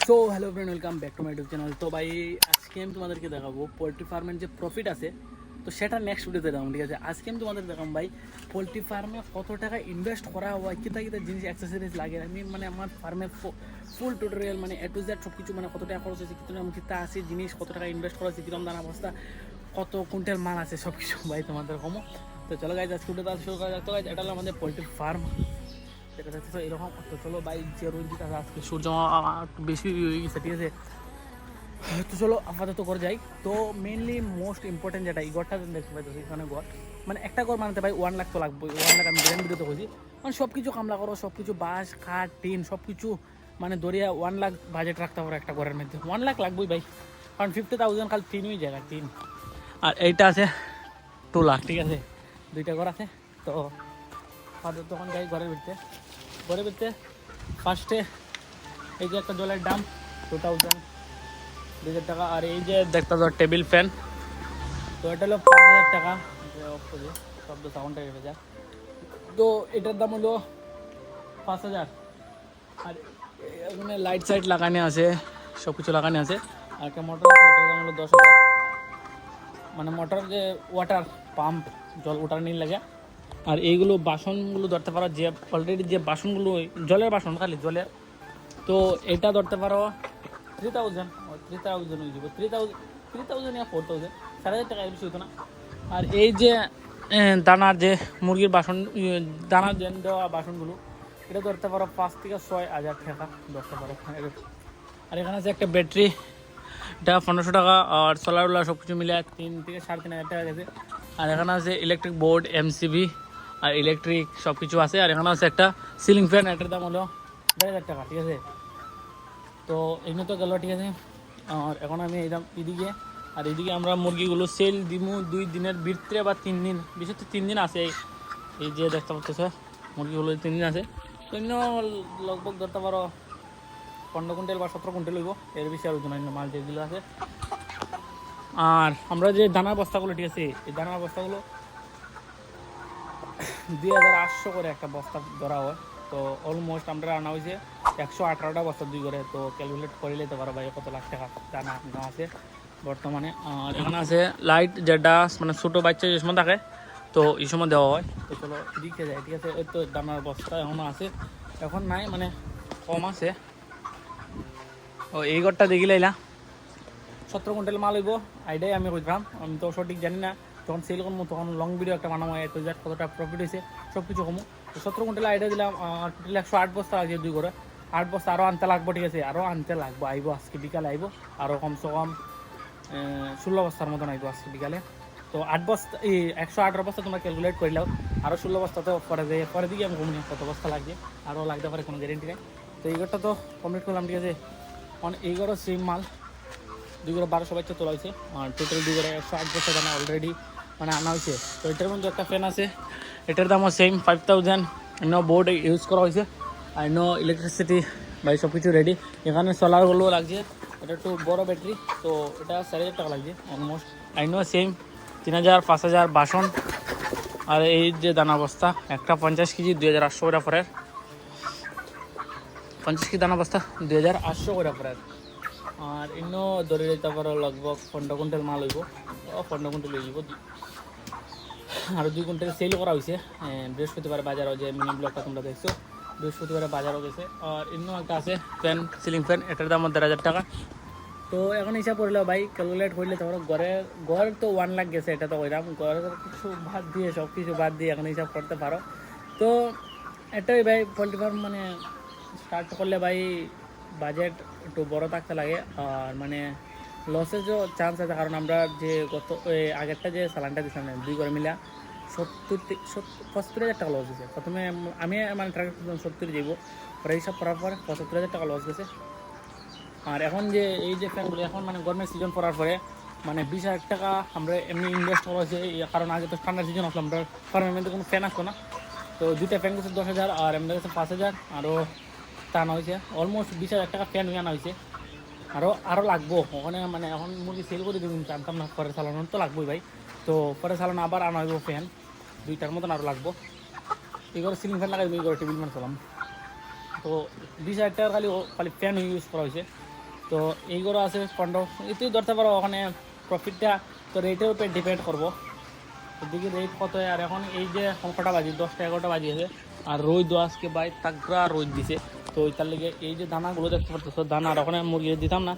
So hello friend, welcome back to my YouTube channel. তো ভাই আজকে আমি তোমাদেরকে দেখাবো পোলট্রি ফার্মের যে প্রফিট আছে, তো সেটা নেক্সট ভিডিওতে দেখাবো। ঠিক আছে, আজকে আমি তোমাদের দেখাবো ভাই পোলট্রি ফার্মে কত টাকা ইনভেস্ট করা হয়, কিতা কিতা জিনিস অ্যাক্সেসরিজ লাগে। আমি মানে আমার ফার্মের ফুল টিউটোরিয়াল মানে এ টু জেড সব কিছু, মানে কত টাকা খরচ হয়েছে, কিতা আছে জিনিস, কত টাকা ইনভেস্ট করা হয়েছে, কিরম দানা অবস্থা, কত কুইন্টাল মাল আছে, সব কিছু ভাই তোমাদের কমো। তো চলো গাইজ আজকে ভিডিওটা শুরু করা যাক। তো গাইজ এটা হলো আমাদের পোলট্রি ফার্ম, এটা দেখতেছো এরকম। তো চলো ভাই, যে রোদ আছে আজকে, সূর্য একটু বেশি হয়ে গেছে, ঠিক আছে। তো চলো আপাতত করে যাই। তো মেনলি মোস্ট ইম্পর্টেন্ট যেটা এই ঘরটা দেখতে পাই, এখানে ঘর মানে একটা ঘর মানতে ভাই 1 লাখ তো লাগবে। 1 লাখ আমি ব্র্যান্ড ভিডিওতে বলছি, মানে সব কিছু কামলা করো, সব কিছু বাঁশ খাট টিন সব কিছু মানে দরিয়া 1 লাখ বাজেট রাখতে পারো একটা ঘরের মধ্যে। 1 লাখ লাগবেই ভাই, কারণ 50,000 খালি টিনই জায়গা টিন। আর এইটা আছে 2 লাখ, ঠিক আছে। দুইটা ঘর আছে। তো তখন যাই ঘরের ভিতরে ফার্স্টে এই যে একটা জলের দাম 2,000 টাকা। আর এই যে দেখতে তো টেবিল ফ্যান, তো এটা হলো 5,000 টাকা। শব্দ সাউন্ডটা রেখে যায়। তো এটার দাম হলো 5,000। আর এখানে লাইট সাইট লাগানো আছে, সব কিছু লাগানো আছে। আর একটা মোটর আছে, এটার দাম হলো 10,000। মানে মোটর যে ওয়াটার পাম্প, জল ওটার নিয়ে লাগে। আর এইগুলো বাসনগুলো ধরতে পারো, যে অলরেডি যে বাসনগুলো জলের বাসন, খালি জলের, তো এটা ধরতে পারো 3,000 হয়ে যাব। 3,000 ইয়া 4,000, 4,500 টাকা, বেশি হতো না। আর এই যে দানার যে মুরগির বাসন, দানার যে দেওয়া বাসনগুলো, এটা ধরতে পারো 5 থেকে 6,000 টাকা ধরতে পারো। আর এখানে আছে একটা ব্যাটারি, এটা 1,500 টাকা। আর সোলারওয়ালা সব কিছু মিলে 3 থেকে 3,500 টাকা গেছে। আর এখানে আছে ইলেকট্রিক বোর্ড, এমসিবি আর ইলেকট্রিক সব কিছু আছে। আর এখানে আছে একটা সিলিং ফ্যান, এটার দাম হলো 1,500 টাকা, ঠিক আছে। তো এগুলো তো গেল, ঠিক আছে। আর এখন আমি এদিকে আমরা মুরগিগুলো সেল দিমু 2 দিনের ভিতরে বা 3 দিন, বিশেষ 3 দিন আছে। এই যে দেখতে পাচ্ছ মুরগিগুলো 3 দিন আছে। তো এমনি লগভগ ধরতে পারো 15 কুইন্টাল বা 17 কুইন্টাল হইব, এর বেশি আর ওজন মাল যেগুলো আছে। আর আমরা যে দানার বস্তাগুলো, ঠিক আছে, এই দানার বস্তাগুলো 2,800 করে একটা বস্তা ধরা হয়। তো অলমোস্ট আমরা আনা হয়েছে 118টা বস্তা 2 করে। তো ক্যালকুলেট করে নিতে পারো ভাই কত লাখ টাকা দানা আছে বর্তমানে। আর এখানে আছে লাইট, যেটা মানে ছোটো বাচ্চা যে সময় থাকে, তো এই সময় দেওয়া হয়। তো চলো এদিকে যায়, ঠিক আছে। ওই তো দানার বস্তা এখনও আছে, এখন নাই, মানে কম আছে। ও এই ঘরটা দেখি লাইলা 17 কুইন্টাল মাল হইব, আইডিয়াই আমি কইলাম। আমি তো সঠিক জানি না, যখন সেল করবো তখন লং ভিডিও একটা বানাবো, এত যার কতটা প্রফিট হয়েছে সব কিছু কমো। তো 17 কুইন্টাল আইডিয়া দিলাম। টোটাল 108 বস্তা আছে 2 করে। 8 বস্তা আরও আনতে লাগবো, ঠিক আছে, আরও আনতে লাগবো। আইব আজকে বিকালে আইব, আরও কমসে কম 16 বস্তার মতন আইব আজকে বিকালে। তো 8 বস্তা, এই 108 বস্তা তোমরা ক্যালকুলেট করে নাও। আরও 16 বস্তা তো পরে দিকে আমি কমনি কত বস্তা লাগবে, আরও লাগতে পারে, কোনো গ্যারেন্টি নেই। তো এই ঘরটা তো কমপ্লিট করলাম, ঠিক আছে। এই ঘরও সেম মাল 2 করে 1200 বাচ্চা তোলা হয়েছে। আর টোটাল 2 করে 108 বছর দানা অলরেডি মানে আনা হয়েছে। তো এটার মধ্যে একটা ফ্যান আছে, এটার দামও সেম 5,000। অন্য বোর্ড ইউজ করা হয়েছে, আর অন্য ইলেকট্রিসিটি বাই সব কিছু রেডি। এখানে সোলারগুলো লাগছে, এটা একটু বড় ব্যাটারি, তো এটা 4,500 টাকা লাগছে অলমোস্ট। আইন সেম 3,000 5,000 বাসন। আর এই যে দানা বস্তা একটা 50 কেজি 2,800 করে পরের, 50 কেজি দানা বস্তা 2,800 করে পরের। আর অন্য ধরে যেতে পারো লগভগ 15 কুইন্টাল মাল হইব, 15 কুইন্টাল হয়ে যাব। আর 2 কুইন্টাল সেল করা হয়েছে বৃহস্পতিবার বাজারও, যে মিনি ব্লকটা তোমরা দেখছো, বৃহস্পতিবারে বাজারও গেছে। আর অন্য একটা আছে ফ্যান, সিলিং ফ্যান, এটার দাম 1,500 টাকা। তো এখন হিসাব করলে ভাই ক্যালকুলেট করলে তোমার ঘর তো 1 লাখ গেছে, এটা তো ওইরকম ঘরের কিছু বাদ দিয়ে, সব কিছু বাদ দিয়ে এখন হিসাব করতে পারো। তো এটাই ভাই পোলট্রি ফার্ম মানে স্টার্ট করলে ভাই বাজেট একটু বড় থাকতে লাগে। আর মানে লসেরও চান্স আছে, কারণ আমরা যে আগেরটা যে সালানটা দিয়েছিলাম 2 করে মিলা 75,000 টাকা লস গেছে। প্রথমে আমি মানে ট্রাক 70 যাইব, পরে এইসব করার পর 75,000 টাকা লস গেছে। আর এখন যে এই যে ফ্যানগুলো এখন মানে গরমের সিজন পড়ার পরে মানে 20,000 টাকা আমরা এমনি ইনভেস্ট করা হয়েছে, কারণ আগে তো ঠান্ডার সিজন আসলো, আমরা ফার্মের মধ্যে কোনো ফ্যান আসতো না। তো 2টা ফ্যান গেছে 10,000, আর এমনি গেছে 5,000, আরও টানা হয়েছে অলমোস্ট 20,000 টাকা ফ্যান আনা হয়েছে। আরও লাগবো ওখানে, মানে এখন মুরগি সেল করে দেবেন, জানতাম না, পরে চালানোর তো লাগবোই ভাই। তো পরে চালানো আবার আনা হইব ফ্যান 2টার মতন আরও লাগবো। এই করে সিলিং ফ্যান লাগাই, এই করে টেবিল ম্যান চালাম। তো 20,000 টাকা খালি ফ্যান ইউজ করা হয়েছে। তো এইগুলো আছে 15, এতেই ধরতে পারো। ওখানে প্রফিটটা তো রেটের উপরে ডিপেন্ড করবো, এদিকে রেট কত হয়। আর এখন এই যে কটা বাজি 10টা 11টা বাজিয়েছে, আর রোদ আজকে বাই তাগড়া রোদ দিছে। তো তার লেগে এই যে দানাগুলো দেখতে পারতেছো, দানা আর ওখানে মুরগি দিতাম না,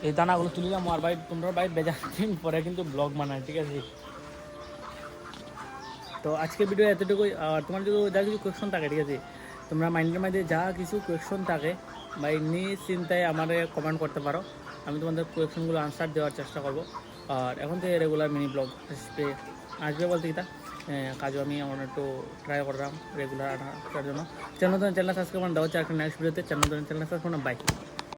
এই দানাগুলো তুলিলাম। আর ভাই তোমরা ভাই বেজার দিন পরে কিন্তু ব্লগ বানায়, ঠিক আছে। তো আজকের ভিডিও এতটুকুই। আর তোমার যদি যা কিছু কোয়েশন থাকে, ঠিক আছে, তোমরা মাইন্ডের মধ্যে যা কিছু কোয়েশন থাকে ভাই নিশ্চিন্তায় আমাদের কমেন্ট করতে পারো, আমি তোমাদের কোয়েশনগুলো আনসার দেওয়ার চেষ্টা করব। আর এখন থেকে রেগুলার মিনি ব্লগ আসবে বলতে কি তা কাজও আমি আমার একটু ট্রাই করলাম রেগুলার আনার জন্য। চ্যানেল সাবস্ক্রাইব করে দেওয়া হচ্ছে একটা নেক্সট ভিডিওতে। চ্যানেল সাবস্ক্রাইব করে বাই।